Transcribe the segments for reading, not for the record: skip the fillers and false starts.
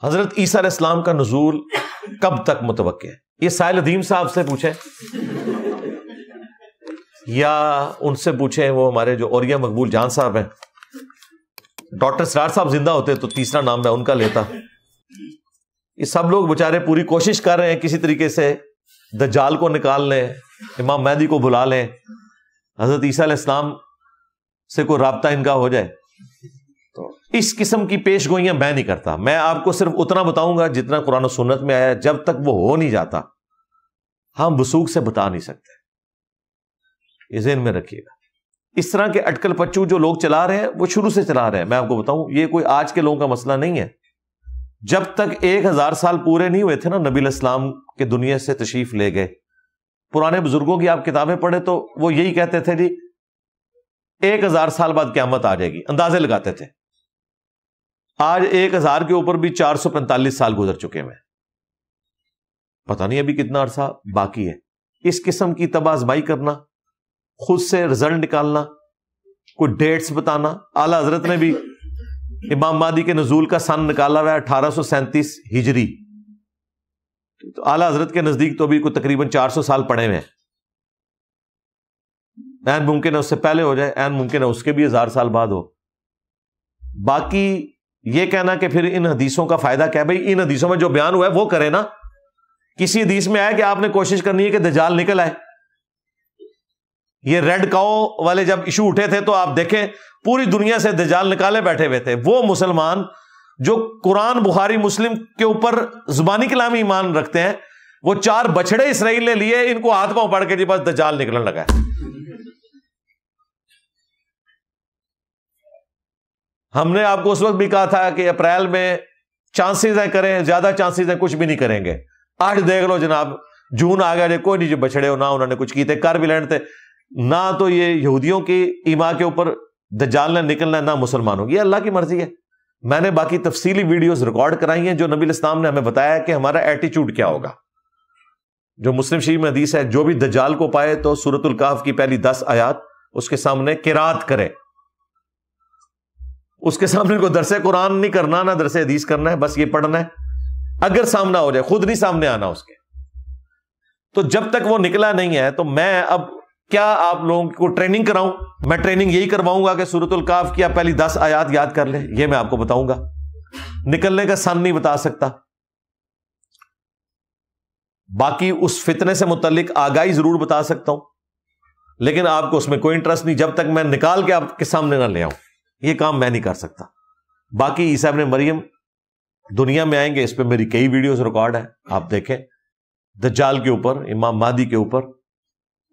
حضرت عیسیٰ علیہ السلام کا نزول کب تک متوقع ہے؟ یہ سائل ادیم صاحب سے پوچھیں یا ان سے پوچھیں وہ ہمارے جو اوریا مقبول جان صاحب ہیں. ڈاکٹر سرار صاحب زندہ ہوتے تو تیسرا نام میں ان کا لیتا. یہ سب لوگ بےچارے پوری کوشش کر رہے ہیں کسی طریقے سے دجال کو نکال لیں, امام مہدی کو بلا لیں, حضرت عیسیٰ علیہ السلام سے کوئی رابطہ ان کا ہو جائے. تو اس قسم کی پیش گوئیاں میں نہیں کرتا. میں آپ کو صرف اتنا بتاؤں گا جتنا قرآن و سنت میں آیا. جب تک وہ ہو نہیں جاتا ہم وثوق سے بتا نہیں سکتے. یہ ذہن میں رکھیے گا. اس طرح کے اٹکل پچو جو لوگ چلا رہے ہیں وہ شروع سے چلا رہے ہیں. میں آپ کو بتاؤں یہ کوئی آج کے لوگوں کا مسئلہ نہیں ہے. جب تک 1000 سال پورے نہیں ہوئے تھے نا نبی علیہ السلام کے دنیا سے تشریف لے گئے, پرانے بزرگوں کی آپ کتابیں پڑھیں تو وہ یہی کہتے تھے جی 1000 سال بعد قیامت آ جائے گی, اندازے لگاتے تھے. آج 1000 کے اوپر بھی 445 سال گزر چکے ہیں. پتہ نہیں ابھی کتنا عرصہ باقی ہے. اس قسم کی تباہ آزمائی کرنا, خود سے رزلٹ نکالنا, کوئی ڈیٹس بتانا. اعلیٰ حضرت نے بھی امام مہدی کے نزول کا سن نکالا ہوا ہے 1837 ہجری. تو اعلیٰ حضرت کے نزدیک تو بھی کوئی تقریباً 400 سال پڑے ہوئے ہیں. این ممکن ہے اس سے پہلے ہو جائے, این ممکن ہے اس کے بھی 1000 سال بعد ہو. باقی یہ کہنا کہ پھر ان حدیثوں کا فائدہ کیا ہے؟ بھائی ان حدیثوں میں جو بیان ہوا ہے وہ کرے نا. کسی حدیث میں آیا کہ آپ نے کوشش کرنی ہے کہ دجال نکل آئے. یہ ریڈ کاؤ والے جب ایشو اٹھے تھے تو آپ دیکھیں پوری دنیا سے دجال نکالے بیٹھے ہوئے تھے. وہ مسلمان جو قرآن بخاری مسلم کے اوپر زبانی کلامی ایمان رکھتے ہیں, وہ 4 بچڑے اسرائیل نے لیے, ان کو ہاتھ پاؤں پڑھ کے جی بس دجال نکلنے لگا ہے. ہم نے آپ کو اس وقت بھی کہا تھا کہ اپریل میں چانسز ہیں کریں, زیادہ چانسز ہیں کچھ بھی نہیں کریں گے. آج دیکھ لو جناب جون آ گیا, کوئی نہیں جو بچڑے ہو نہ انہوں نے کچھ کی تھے, کر بھی لینڈ تھے نہ. تو یہ یہودیوں کی ایمان کے اوپر دجال نے نکلنا ہے نہ مسلمانوں کی. یہ اللہ کی مرضی ہے. میں نے باقی تفصیلی ویڈیوز ریکارڈ کرائی ہیں جو نبی علیہ السلام نے ہمیں بتایا کہ ہمارا ایٹیچیوڈ کیا ہوگا. جو مسلم شریف میں حدیث ہے, جو بھی دجال کو پائے تو سورۃ الکہف کی پہلی 10 آیات اس کے سامنے قرات کرے. اس کے سامنے کوئی درس قرآن نہیں کرنا, نہ درس حدیث کرنا ہے, بس یہ پڑھنا ہے. اگر سامنا ہو جائے, خود نہیں سامنے آنا اس کے. تو جب تک وہ نکلا نہیں ہے تو میں اب کیا آپ لوگوں کو ٹریننگ کراؤں؟ میں ٹریننگ یہی کرواؤں گا کہ سورۃ الکہف کی پہلی 10 آیات یاد کر لیں. یہ میں آپ کو بتاؤں گا. نکلنے کا سن نہیں بتا سکتا. باقی اس فتنے سے متعلق آگاہی ضرور بتا سکتا ہوں, لیکن آپ کو اس میں کوئی انٹرسٹ نہیں جب تک میں نکال کے آپ کے سامنے نہ لے آؤں. یہ کام میں نہیں کر سکتا. باقی عیسیٰ ابن مریم دنیا میں آئیں گے, اس پہ میری کئی ویڈیوز ریکارڈ ہیں, آپ دیکھیں. دجال کے اوپر, امام مہدی کے اوپر,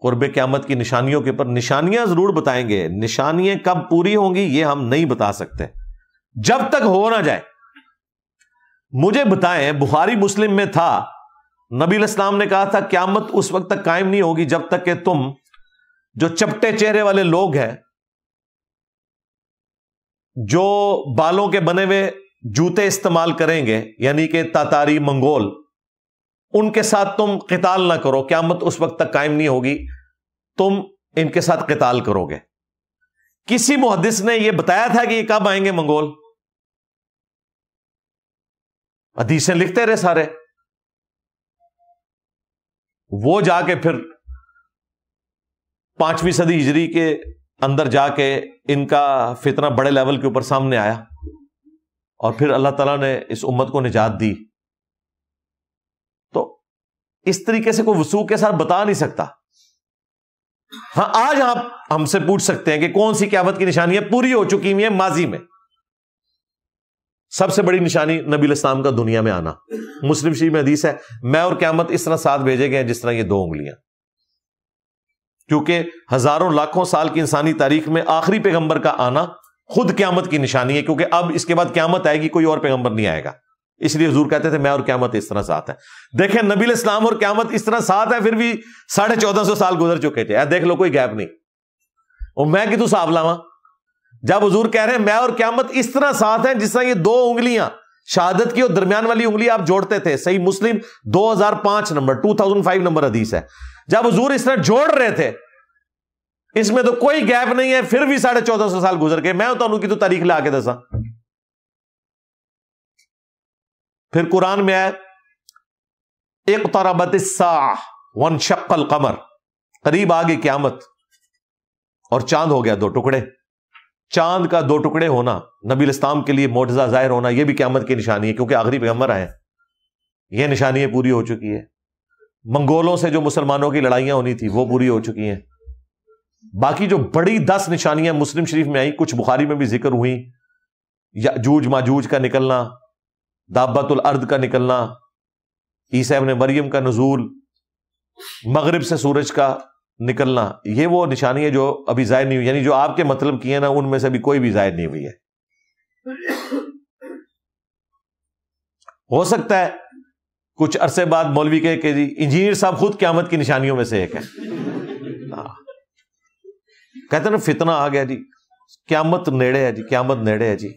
قرب قیامت کی نشانیوں کے اوپر نشانیاں ضرور بتائیں گے. نشانیاں کب پوری ہوں گی یہ ہم نہیں بتا سکتے جب تک ہو نہ جائے. مجھے بتائیں, بخاری مسلم میں تھا نبی علیہ السلام نے کہا تھا قیامت اس وقت تک قائم نہیں ہوگی جب تک کہ تم جو چپٹے چہرے والے لوگ ہیں, جو بالوں کے بنے ہوئے جوتے استعمال کریں گے, یعنی کہ تاتاری منگول, ان کے ساتھ تم قتال نہ کرو. قیامت اس وقت تک قائم نہیں ہوگی, تم ان کے ساتھ قتال کرو گے. کسی محدث نے یہ بتایا تھا کہ یہ کب آئیں گے منگول؟ حدیثیں لکھتے رہے سارے. وہ جا کے پھر 5ویں صدی ہجری کے اندر جا کے ان کا فتنہ بڑے لیول کے اوپر سامنے آیا, اور پھر اللہ تعالیٰ نے اس امت کو نجات دی. تو اس طریقے سے کوئی وثوق کے ساتھ بتا نہیں سکتا. ہاں آج آپ ہم سے پوچھ سکتے ہیں کہ کون سی قیامت کی نشانیاں پوری ہو چکی ہوئی ہیں ماضی میں. سب سے بڑی نشانی نبی علیہ السلام کا دنیا میں آنا. مسلم شریف میں حدیث ہے, میں اور قیامت اس طرح ساتھ بھیجے گئے ہیں جس طرح یہ 2 انگلیاں. کیونکہ ہزاروں لاکھوں سال کی انسانی تاریخ میں آخری پیغمبر کا آنا خود قیامت کی نشانی ہے, کیونکہ اب اس کے بعد قیامت آئے گی, کوئی اور پیغمبر نہیں آئے گا. اس لیے حضور کہتے تھے میں اور قیامت اس طرح ساتھ ہے. دیکھیں نبی علیہ السلام اور قیامت اس طرح ساتھ ہے, پھر بھی 1450 سال گزر چکے تھے. دیکھ لو کوئی گیپ نہیں. اور میں کہ تو صاحب لاواں جب حضور کہہ رہے ہیں میں اور قیامت اس طرح ساتھ ہیں جس طرح یہ 2 انگلیاں شہادت کی اور درمیان والی انگلی آپ جوڑتے تھے. صحیح مسلم 2005 نمبر 2005 نمبر حدیث ہے. جب حضور اس طرح جوڑ رہے تھے, اس میں تو کوئی گیپ نہیں ہے, پھر بھی 1450 سال گزر گئے. میں تو تاریخ لا کے دسا. پھر قرآن میں آیا اقتربت الساعہ وانشق القمر، قریب آ گئی قیامت اور چاند ہو گیا دو ٹکڑے۔ چاند کا دو ٹکڑے ہونا نبی الاسلام کے لیے معجزہ ظاہر ہونا، یہ بھی قیامت کی نشانی ہے، کیونکہ آخری پیغمبر آئے، یہ نشانیاں پوری ہو چکی ہے۔ منگولوں سے جو مسلمانوں کی لڑائیاں ہونی تھی وہ پوری ہو چکی ہیں۔ باقی جو بڑی 10 نشانیاں مسلم شریف میں آئی، کچھ بخاری میں بھی ذکر ہوئی، یاجوج ماجوج کا نکلنا، دابت الارض کا نکلنا، عیسیٰ ابن مریم کا نزول، مغرب سے سورج کا نکلنا، یہ وہ نشانی ہے جو ابھی ظاہر نہیں ہوئی، یعنی جو آپ کے مطلب کیے نا ان میں سے بھی کوئی بھی ظاہر نہیں ہوئی ہے۔ ہو سکتا ہے کچھ عرصے بعد مولوی کہ جی انجینئر صاحب خود قیامت کی نشانیوں میں سے ایک ہے، کہتے ہیں نا فتنہ آ گیا جی، قیامت نیڑے ہے جی، قیامت نیڑے ہے جی۔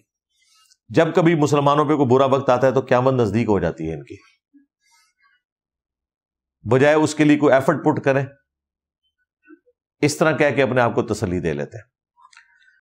جب کبھی مسلمانوں پہ کوئی برا وقت آتا ہے تو قیامت نزدیک ہو جاتی ہے ان کی، بجائے اس کے لیے کوئی ایفرٹ پٹ کریں، اس طرح کہہ کے اپنے آپ کو تسلی دے لیتے ہیں۔